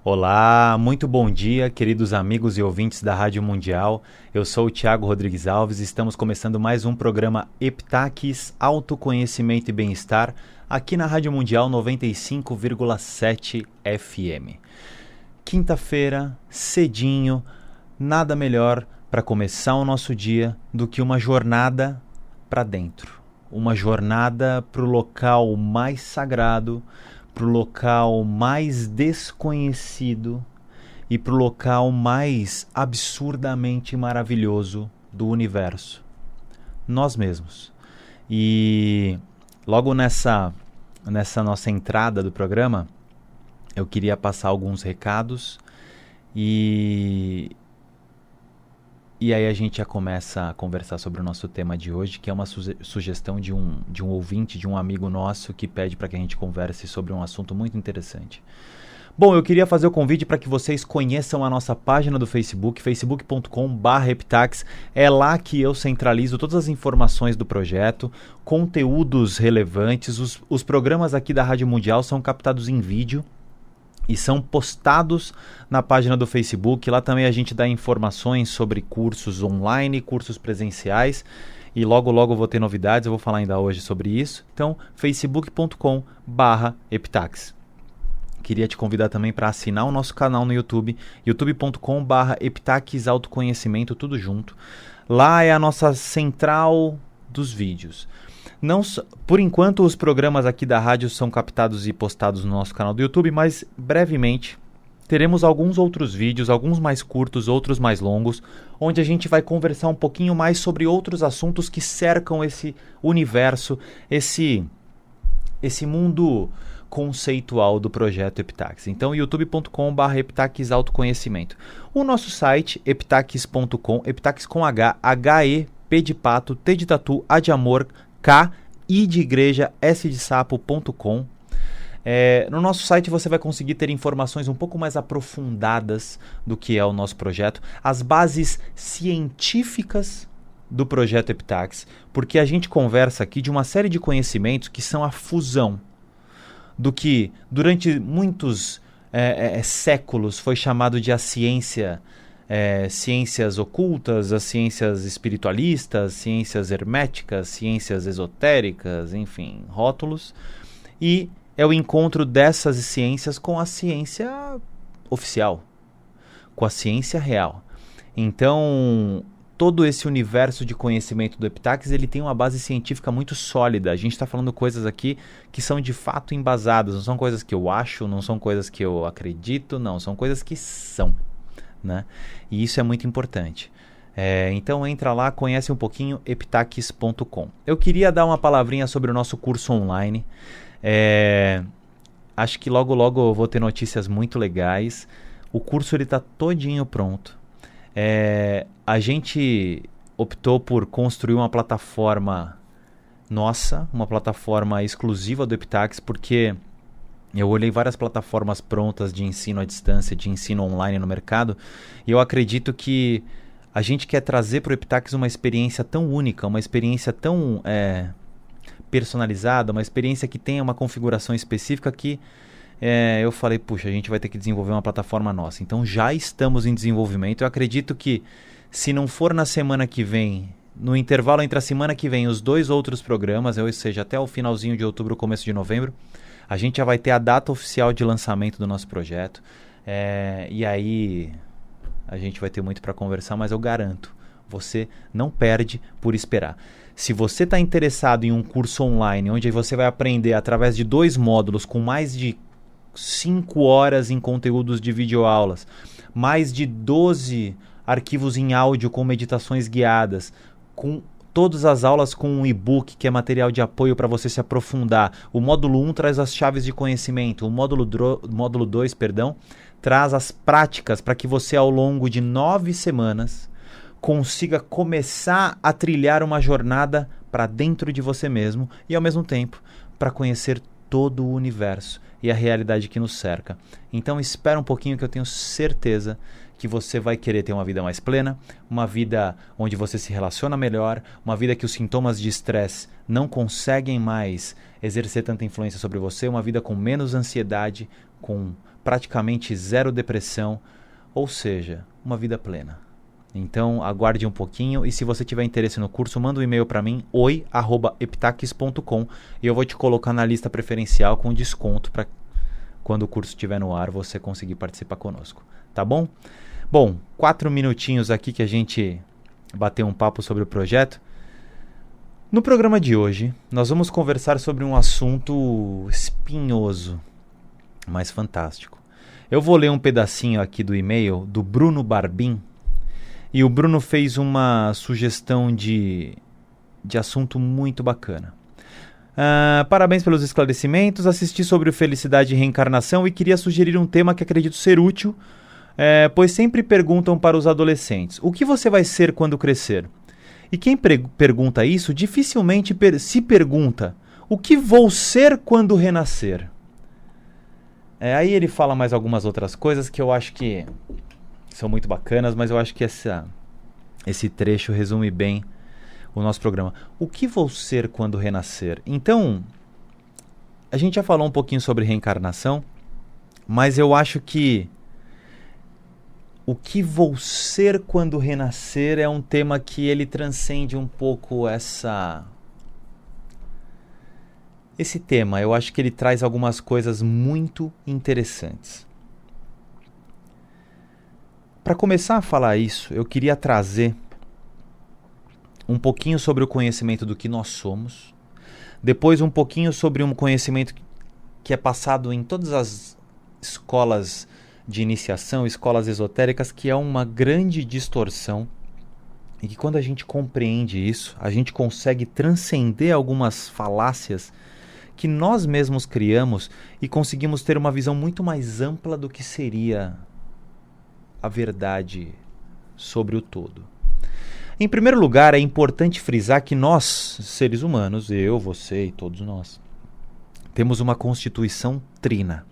Olá, muito bom dia, queridos amigos e ouvintes da Rádio Mundial. Eu sou o Thiago Rodrigues Alves e estamos começando mais um programa Heptaques, Autoconhecimento e Bem-Estar, aqui na Rádio Mundial 95,7 FM. Quinta-feira, cedinho, nada melhor para começar o nosso dia do que uma jornada para dentro. Uma jornada para o local mais sagrado, para o local mais desconhecido e para o local mais absurdamente maravilhoso do universo. Nós mesmos. E logo nessa nossa entrada do programa, eu queria passar alguns recados e aí a gente já começa a conversar sobre o nosso tema de hoje, que é uma sugestão de um ouvinte, de um amigo nosso, que pede para que a gente converse sobre um assunto muito interessante. Bom, eu queria fazer o convite para que vocês conheçam a nossa página do Facebook, facebook.com/heptaques. É lá que eu centralizo todas as informações do projeto, conteúdos relevantes. Os programas aqui da Rádio Mundial são captados em vídeo e são postados na página do Facebook. Lá também a gente dá informações sobre cursos online, cursos presenciais. E logo eu vou ter novidades, eu vou falar ainda hoje sobre isso. Então, facebook.com/heptaques. Queria te convidar também para assinar o nosso canal no YouTube, youtube.com/heptaques autoconhecimento, tudo junto. Lá é a nossa central dos vídeos. Por enquanto, os programas aqui da rádio são captados e postados no nosso canal do YouTube, mas brevemente teremos alguns outros vídeos, alguns mais curtos, outros mais longos, onde a gente vai conversar um pouquinho mais sobre outros assuntos que cercam esse universo, esse mundo conceitual do projeto Heptaques. Então, youtube.com/heptaques autoconhecimento. O nosso site, heptaques.com, heptaques com H, H-E-P de pato, T de tatu, A de amor, K, I de igreja, S de sapo.com. No nosso site você vai conseguir ter informações um pouco mais aprofundadas do que é o nosso projeto, as bases científicas do projeto Heptaques, porque a gente conversa aqui de uma série de conhecimentos que são a fusão do que durante muitos séculos foi chamado de a ciência, ciências ocultas, as ciências espiritualistas, ciências herméticas, ciências esotéricas, enfim, rótulos. E é o encontro dessas ciências com a ciência oficial, com a ciência real. Então, todo esse universo de conhecimento do Heptaques, ele tem uma base científica muito sólida. A gente está falando coisas aqui que são de fato embasadas, não são coisas que eu acho, não são coisas que eu acredito, não, são coisas que são. Né? E isso é muito importante. Então entra lá, conhece um pouquinho, heptaques.com. Eu queria dar uma palavrinha sobre o nosso curso online. Acho que logo eu vou ter notícias muito legais. O curso está todinho pronto. A gente optou por construir uma plataforma nossa, uma plataforma exclusiva do Heptaques, porque eu olhei várias plataformas prontas de ensino à distância, de ensino online no mercado, e eu acredito que a gente quer trazer para o Heptaques uma experiência tão única, uma experiência tão personalizada, uma experiência que tenha uma configuração específica que eu falei, puxa, a gente vai ter que desenvolver uma plataforma nossa. Então já estamos em desenvolvimento. Eu acredito que se não for na semana que vem, no intervalo entre a semana que vem e os 2 outros programas, ou seja, até o finalzinho de outubro, começo de novembro, a gente já vai ter a data oficial de lançamento do nosso projeto. E aí a gente vai ter muito para conversar, mas eu garanto, você não perde por esperar. Se você está interessado em um curso online, onde você vai aprender através de 2 módulos com mais de 5 horas em conteúdos de videoaulas, mais de 12 arquivos em áudio com meditações guiadas, com todas as aulas com um e-book, que é material de apoio para você se aprofundar. O módulo 1 traz as chaves de conhecimento. O módulo 2, traz as práticas para que você, ao longo de 9 semanas, consiga começar a trilhar uma jornada para dentro de você mesmo e, ao mesmo tempo, para conhecer todo o universo e a realidade que nos cerca. Então, espera um pouquinho, que eu tenho certeza que você vai querer ter uma vida mais plena, uma vida onde você se relaciona melhor, uma vida que os sintomas de estresse não conseguem mais exercer tanta influência sobre você, uma vida com menos ansiedade, com praticamente zero depressão, ou seja, uma vida plena. Então aguarde um pouquinho e se você tiver interesse no curso, manda um e-mail para mim, oi@epitaques.com, e eu vou te colocar na lista preferencial com desconto para quando o curso estiver no ar você conseguir participar conosco, tá bom? Bom, 4 minutinhos aqui que a gente bateu um papo sobre o projeto. No programa de hoje, nós vamos conversar sobre um assunto espinhoso, mas fantástico. Eu vou ler um pedacinho aqui do e-mail do Bruno Barbim, e o Bruno fez uma sugestão de assunto muito bacana. Parabéns pelos esclarecimentos, assisti sobre felicidade e reencarnação e queria sugerir um tema que acredito ser útil, pois sempre perguntam para os adolescentes, o que você vai ser quando crescer? E quem pergunta isso dificilmente se pergunta, o que vou ser quando renascer? Aí ele fala mais algumas outras coisas que eu acho que são muito bacanas, mas eu acho que esse trecho resume bem o nosso programa. O que vou ser quando renascer? Então, a gente já falou um pouquinho sobre reencarnação, mas eu acho que o que vou ser quando renascer é um tema que ele transcende um pouco esse tema. Eu acho que ele traz algumas coisas muito interessantes. Para começar a falar isso, eu queria trazer um pouquinho sobre o conhecimento do que nós somos, depois um pouquinho sobre um conhecimento que é passado em todas as escolas de iniciação, escolas esotéricas, que é uma grande distorção, e que quando a gente compreende isso, a gente consegue transcender algumas falácias que nós mesmos criamos e conseguimos ter uma visão muito mais ampla do que seria a verdade sobre o todo. Em primeiro lugar, é importante frisar que nós, seres humanos, eu, você e todos nós, temos uma constituição trina.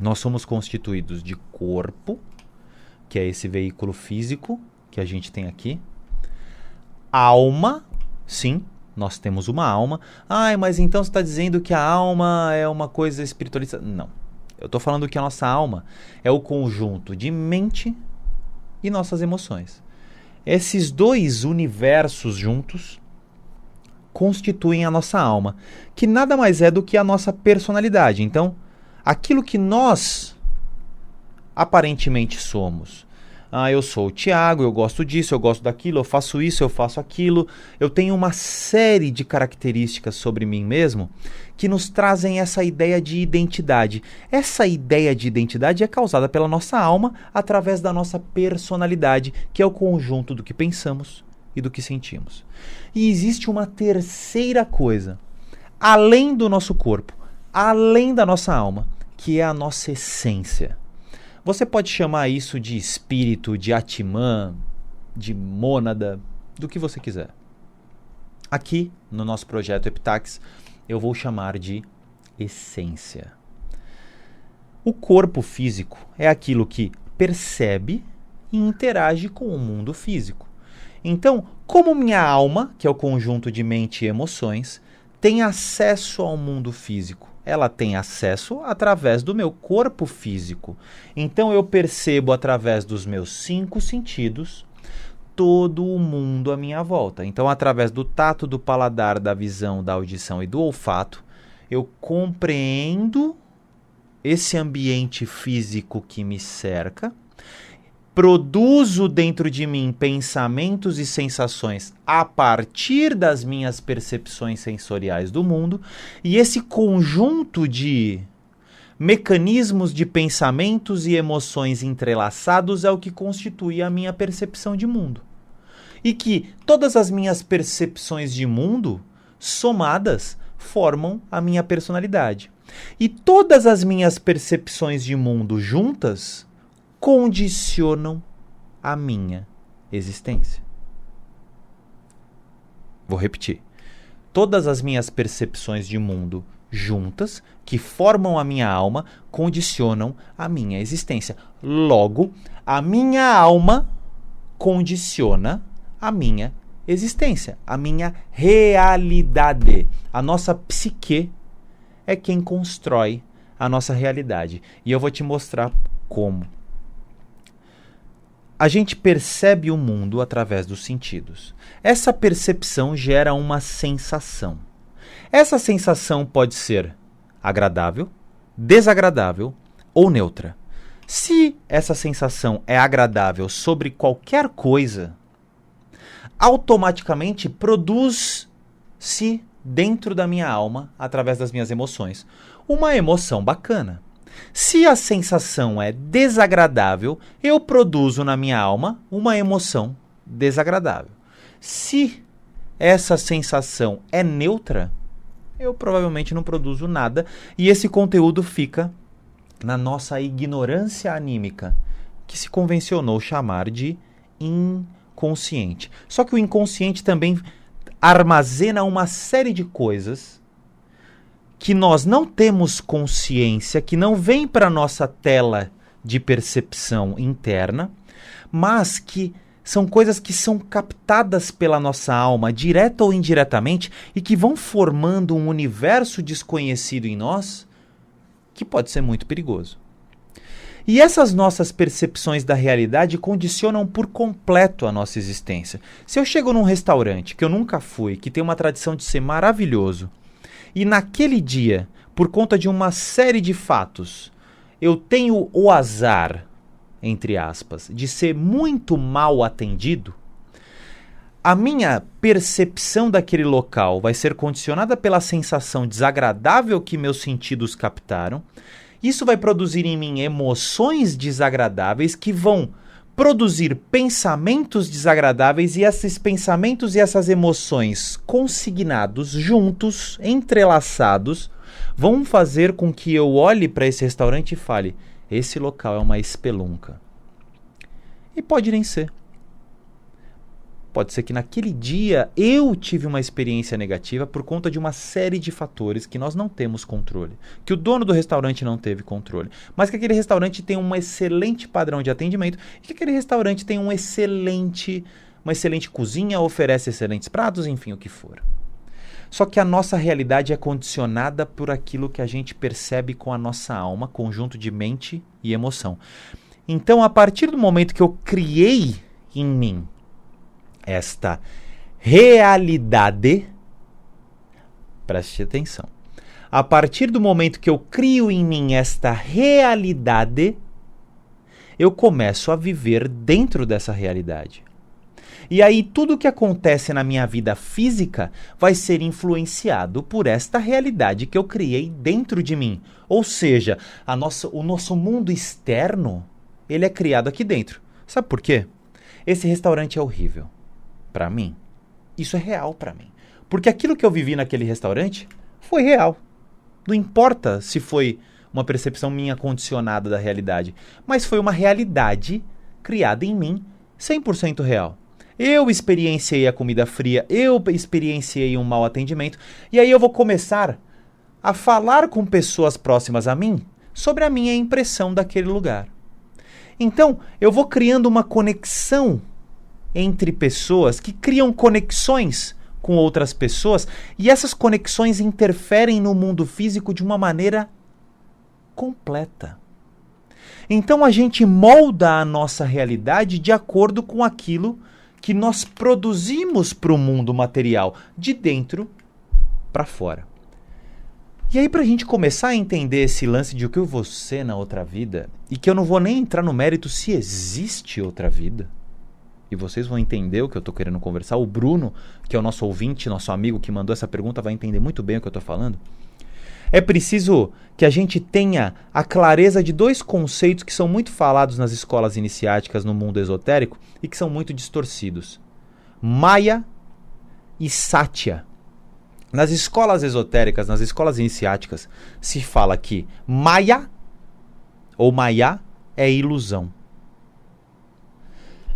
Nós somos constituídos de corpo, que é esse veículo físico que a gente tem aqui, alma, sim, nós temos uma alma. Mas então você está dizendo que a alma é uma coisa espiritualista? Não. Eu estou falando que a nossa alma é o conjunto de mente e nossas emoções. Esses dois universos juntos constituem a nossa alma, que nada mais é do que a nossa personalidade. Então, aquilo que nós aparentemente somos. Eu sou o Tiago, eu gosto disso, eu gosto daquilo, eu faço isso, eu faço aquilo. Eu tenho uma série de características sobre mim mesmo que nos trazem essa ideia de identidade. Essa ideia de identidade é causada pela nossa alma através da nossa personalidade, que é o conjunto do que pensamos e do que sentimos. E existe uma terceira coisa, além do nosso corpo, além da nossa alma, que é a nossa essência. Você pode chamar isso de espírito, de Atman, de mônada, do que você quiser. Aqui, no nosso projeto Epitaques, eu vou chamar de essência. O corpo físico é aquilo que percebe e interage com o mundo físico. Então, como minha alma, que é o conjunto de mente e emoções, tem acesso ao mundo físico, ela tem acesso através do meu corpo físico. Então eu percebo através dos meus 5 sentidos todo o mundo à minha volta. Então, através do tato, do paladar, da visão, da audição e do olfato, eu compreendo esse ambiente físico que me cerca, produzo dentro de mim pensamentos e sensações a partir das minhas percepções sensoriais do mundo, e esse conjunto de mecanismos de pensamentos e emoções entrelaçados é o que constitui a minha percepção de mundo. E que todas as minhas percepções de mundo, somadas, formam a minha personalidade. E todas as minhas percepções de mundo juntas condicionam a minha existência. Vou repetir. Todas as minhas percepções de mundo juntas, que formam a minha alma, condicionam a minha existência. Logo, a minha alma condiciona a minha existência, a minha realidade. A nossa psique é quem constrói a nossa realidade. E eu vou te mostrar como. A gente percebe o mundo através dos sentidos. Essa percepção gera uma sensação. Essa sensação pode ser agradável, desagradável ou neutra. Se essa sensação é agradável sobre qualquer coisa, automaticamente produz-se dentro da minha alma, através das minhas emoções, uma emoção bacana. Se a sensação é desagradável, eu produzo na minha alma uma emoção desagradável. Se essa sensação é neutra, eu provavelmente não produzo nada e esse conteúdo fica na nossa ignorância anímica, que se convencionou chamar de inconsciente. Só que o inconsciente também armazena uma série de coisas que nós não temos consciência, que não vem para a nossa tela de percepção interna, mas que são coisas que são captadas pela nossa alma, direta ou indiretamente, e que vão formando um universo desconhecido em nós, que pode ser muito perigoso. E essas nossas percepções da realidade condicionam por completo a nossa existência. Se eu chego num restaurante que eu nunca fui, que tem uma tradição de ser maravilhoso, e naquele dia, por conta de uma série de fatos, eu tenho o azar, entre aspas, de ser muito mal atendido, a minha percepção daquele local vai ser condicionada pela sensação desagradável que meus sentidos captaram. Isso vai produzir em mim emoções desagradáveis que vão produzir pensamentos desagradáveis, e esses pensamentos e essas emoções consignados, juntos, entrelaçados, vão fazer com que eu olhe para esse restaurante e fale: esse local é uma espelunca. E pode nem ser. Pode ser que naquele dia eu tive uma experiência negativa por conta de uma série de fatores que nós não temos controle. Que o dono do restaurante não teve controle. Mas que aquele restaurante tem um excelente padrão de atendimento e que aquele restaurante tem uma excelente cozinha, oferece excelentes pratos, enfim, o que for. Só que a nossa realidade é condicionada por aquilo que a gente percebe com a nossa alma, conjunto de mente e emoção. Então, a partir do momento que eu criei em mim esta realidade, preste atenção, a partir do momento que eu crio em mim esta realidade, eu começo a viver dentro dessa realidade. E aí tudo que acontece na minha vida física vai ser influenciado por esta realidade que eu criei dentro de mim. Ou seja, o nosso mundo externo, ele é criado aqui dentro. Sabe por quê? Esse restaurante é horrível. Para mim, isso é real para mim. Porque aquilo que eu vivi naquele restaurante foi real. Não importa se foi uma percepção minha condicionada da realidade, mas foi uma realidade criada em mim, 100% real. Eu experienciei a comida fria, eu experienciei um mau atendimento, e aí eu vou começar a falar com pessoas próximas a mim sobre a minha impressão daquele lugar. Então, eu vou criando uma conexão entre pessoas que criam conexões com outras pessoas, e essas conexões interferem no mundo físico de uma maneira completa. Então a gente molda a nossa realidade de acordo com aquilo que nós produzimos para o mundo material, de dentro para fora. E aí, para a gente começar a entender esse lance de o que eu vou ser na outra vida, e que eu não vou nem entrar no mérito se existe outra vida, e vocês vão entender o que eu estou querendo conversar. O Bruno, que é o nosso ouvinte, nosso amigo que mandou essa pergunta, vai entender muito bem o que eu estou falando. É preciso que a gente tenha a clareza de dois conceitos que são muito falados nas escolas iniciáticas no mundo esotérico e que são muito distorcidos: Maya e Satya. Nas escolas esotéricas, nas escolas iniciáticas, se fala que Maya ou Maya é ilusão.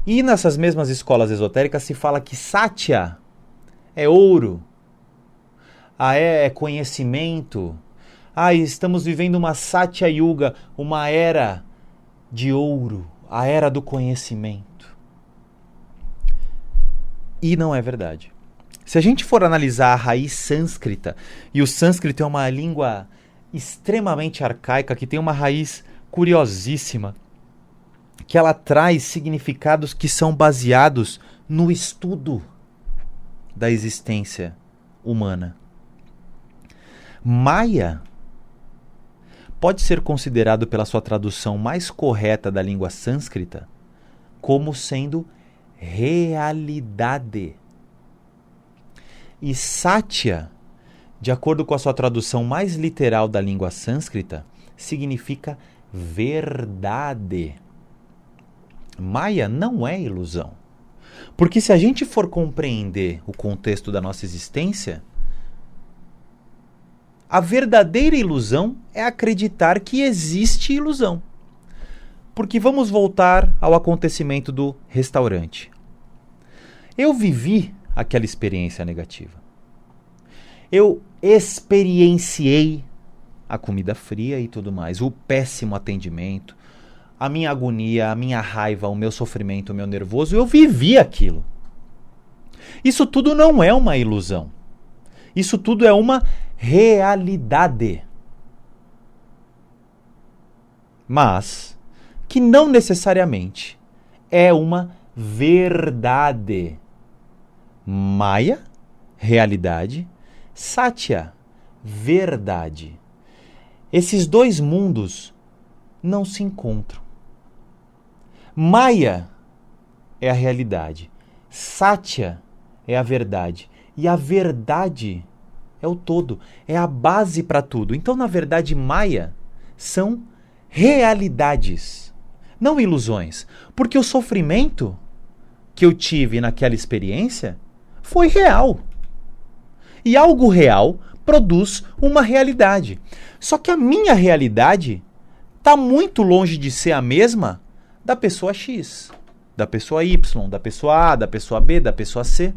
E nessas mesmas escolas esotéricas se fala que Satya é ouro, é conhecimento, Estamos vivendo uma Satya Yuga, uma era de ouro, a era do conhecimento. E não é verdade. Se a gente for analisar a raiz sânscrita, e o sânscrito é uma língua extremamente arcaica, que tem uma raiz curiosíssima, que ela traz significados que são baseados no estudo da existência humana. Maya pode ser considerado, pela sua tradução mais correta da língua sânscrita, como sendo realidade. E Satya, de acordo com a sua tradução mais literal da língua sânscrita, significa verdade. Maya não é ilusão. Porque se a gente for compreender o contexto da nossa existência, a verdadeira ilusão é acreditar que existe ilusão. Porque vamos voltar ao acontecimento do restaurante. Eu vivi aquela experiência negativa. Eu experienciei a comida fria e tudo mais, o péssimo atendimento, a minha agonia, a minha raiva, o meu sofrimento, o meu nervoso, eu vivi aquilo. Isso tudo não é uma ilusão. Isso tudo é uma realidade. Mas que não necessariamente é uma verdade. Maya, realidade. Satya, verdade. Esses dois mundos não se encontram. Maya é a realidade. Satya é a verdade. E a verdade é o todo. É a base para tudo. Então, na verdade, Maya são realidades, não ilusões. Porque o sofrimento que eu tive naquela experiência foi real. E algo real produz uma realidade. Só que a minha realidade está muito longe de ser a mesma da pessoa X, da pessoa Y, da pessoa A, da pessoa B, da pessoa C.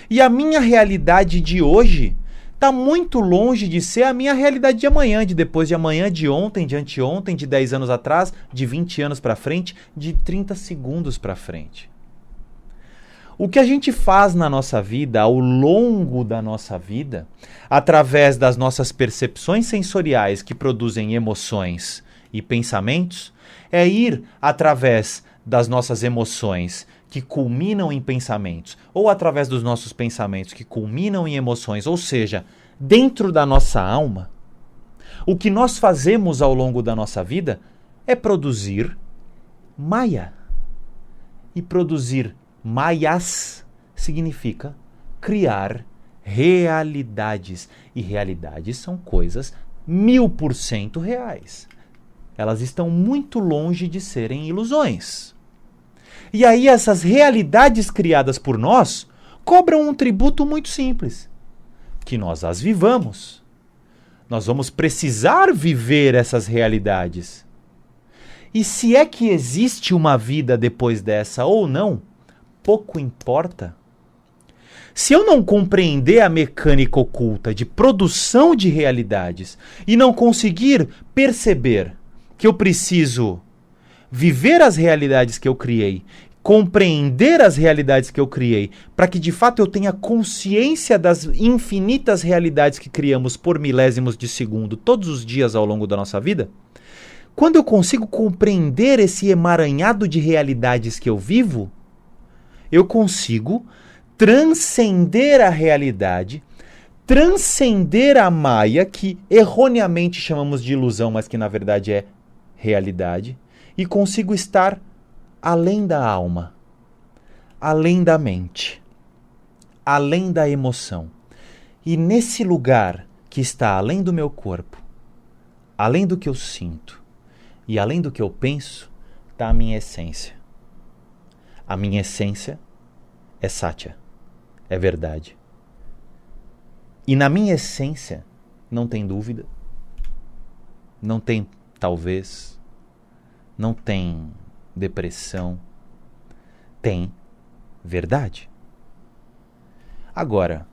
E a minha realidade de hoje está muito longe de ser a minha realidade de amanhã, de depois de amanhã, de ontem, de anteontem, de 10 anos atrás, de 20 anos para frente, de 30 segundos para frente. O que a gente faz na nossa vida, ao longo da nossa vida, através das nossas percepções sensoriais que produzem emoções e pensamentos, é ir através das nossas emoções que culminam em pensamentos, ou através dos nossos pensamentos que culminam em emoções, ou seja, dentro da nossa alma, o que nós fazemos ao longo da nossa vida é produzir Maya. E produzir Mayas significa criar realidades. E realidades são coisas 1000% reais. Elas estão muito longe de serem ilusões. E aí essas realidades criadas por nós cobram um tributo muito simples. Que nós as vivamos. Nós vamos precisar viver essas realidades. E se é que existe uma vida depois dessa ou não, pouco importa. Se eu não compreender a mecânica oculta de produção de realidades e não conseguir perceber que eu preciso viver as realidades que eu criei, compreender as realidades que eu criei, para que de fato eu tenha consciência das infinitas realidades que criamos por milésimos de segundo todos os dias ao longo da nossa vida, quando eu consigo compreender esse emaranhado de realidades que eu vivo, eu consigo transcender a realidade, transcender a Maya, que erroneamente chamamos de ilusão, mas que na verdade é realidade, e consigo estar além da alma, além da mente, além da emoção. E nesse lugar que está além do meu corpo, além do que eu sinto e além do que eu penso, está a minha essência. A minha essência é Satya, é verdade. E na minha essência não tem dúvida, não tem talvez, não tem depressão, tem verdade. Agora,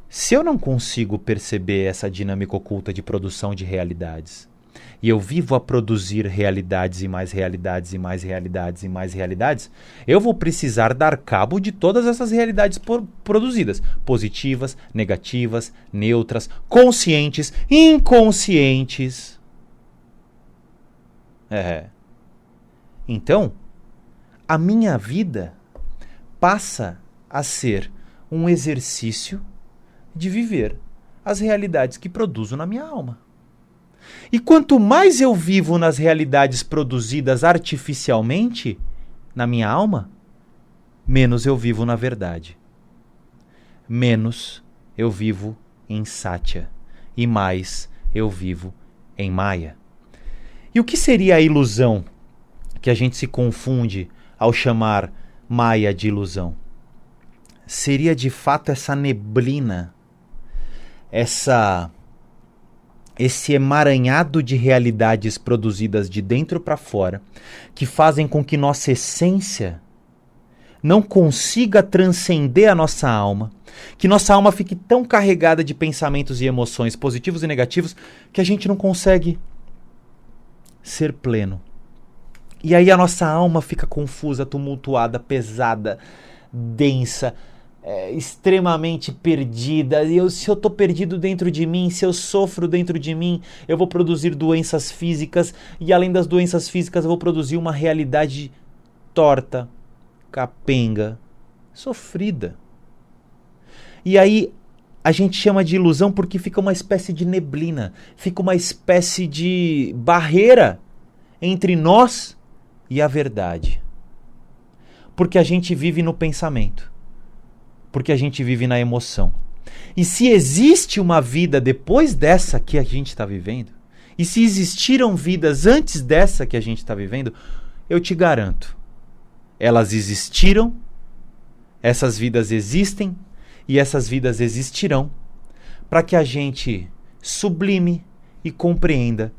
Se eu não consigo perceber essa dinâmica oculta de produção de realidades, e eu vivo a produzir realidades e mais realidades e mais realidades e mais realidades, eu vou precisar dar cabo de todas essas realidades produzidas, positivas, negativas, neutras, conscientes, inconscientes. Então, a minha vida passa a ser um exercício de viver as realidades que produzo na minha alma. E quanto mais eu vivo nas realidades produzidas artificialmente na minha alma, menos eu vivo na verdade. Menos eu vivo em Satya e mais eu vivo em Maya. E o que seria a ilusão que a gente se confunde ao chamar Maya de ilusão? Seria de fato essa neblina, esse emaranhado de realidades produzidas de dentro para fora, que fazem com que nossa essência não consiga transcender a nossa alma, que nossa alma fique tão carregada de pensamentos e emoções positivos e negativos que a gente não consegue ser pleno. E aí a nossa alma fica confusa, tumultuada, pesada, densa, extremamente perdida. Se eu estou perdido dentro de mim, se eu sofro dentro de mim, eu vou produzir doenças físicas, e além das doenças físicas eu vou produzir uma realidade torta, capenga, sofrida. E aí a gente chama de ilusão porque fica uma espécie de neblina, fica uma espécie de barreira entre nós e a verdade. Porque a gente vive no pensamento. Porque a gente vive na emoção. E se existe uma vida depois dessa que a gente está vivendo, e se existiram vidas antes dessa que a gente está vivendo, eu te garanto, elas existiram, essas vidas existem, e essas vidas existirão, para que a gente sublime e compreenda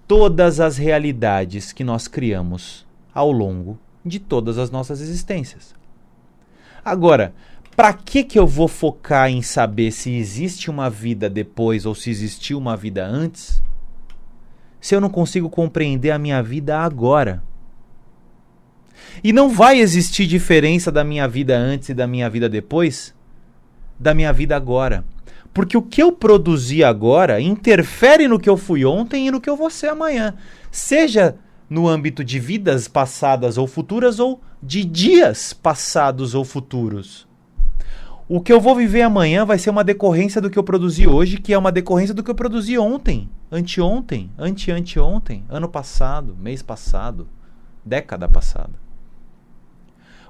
todas as realidades que nós criamos ao longo de todas as nossas existências. Agora, para que eu vou focar em saber se existe uma vida depois ou se existiu uma vida antes, se eu não consigo compreender a minha vida agora? E não vai existir diferença da minha vida antes e da minha vida depois da minha vida agora. Porque o que eu produzi agora interfere no que eu fui ontem e no que eu vou ser amanhã. Seja no âmbito de vidas passadas ou futuras ou de dias passados ou futuros. O que eu vou viver amanhã vai ser uma decorrência do que eu produzi hoje, que é uma decorrência do que eu produzi ontem, anteontem, anteanteontem, ano passado, mês passado, década passada.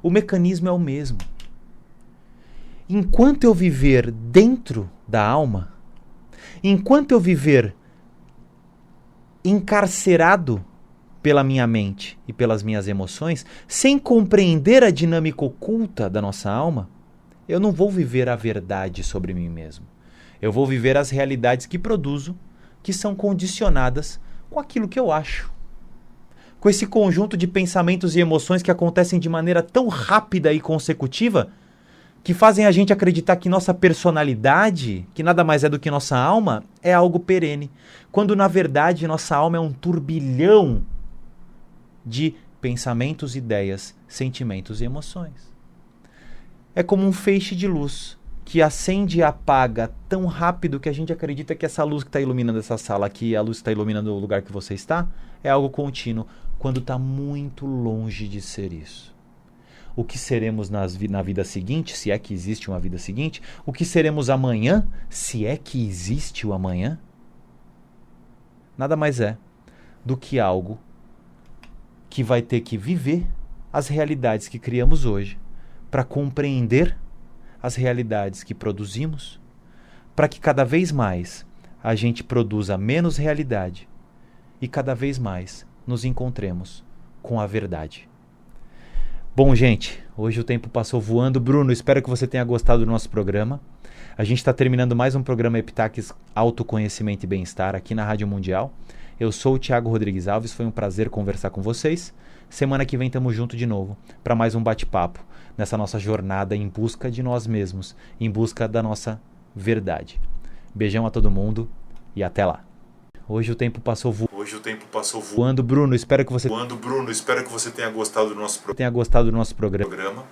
O mecanismo é o mesmo. Enquanto eu viver dentro da alma, enquanto eu viver encarcerado pela minha mente e pelas minhas emoções, sem compreender a dinâmica oculta da nossa alma, eu não vou viver a verdade sobre mim mesmo. Eu vou viver as realidades que produzo, que são condicionadas com aquilo que eu acho. Com esse conjunto de pensamentos e emoções que acontecem de maneira tão rápida e consecutiva, que fazem a gente acreditar que nossa personalidade, que nada mais é do que nossa alma, é algo perene. Quando, na verdade, nossa alma é um turbilhão de pensamentos, ideias, sentimentos e emoções. É como um feixe de luz que acende e apaga tão rápido que a gente acredita que essa luz que está iluminando essa sala aqui, a luz que está iluminando o lugar que você está, é algo contínuo, quando está muito longe de ser isso. O que seremos na vida seguinte, se é que existe uma vida seguinte, o que seremos amanhã, se é que existe o amanhã, nada mais é do que algo que vai ter que viver as realidades que criamos hoje para compreender as realidades que produzimos, para que cada vez mais a gente produza menos realidade e cada vez mais nos encontremos com a verdade. Bom, gente, hoje o tempo passou voando. Bruno, espero que você tenha gostado do nosso programa. A gente está terminando mais um programa Epitaques Autoconhecimento e Bem-Estar aqui na Rádio Mundial. Eu sou o Thiago Rodrigues Alves, foi um prazer conversar com vocês. Semana que vem estamos juntos de novo para mais um bate-papo nessa nossa jornada em busca de nós mesmos, em busca da nossa verdade. Beijão a todo mundo e até lá. Hoje o tempo passou voando. Bruno, espero que você Espero que você tenha gostado do nosso tenha gostado do nosso programa.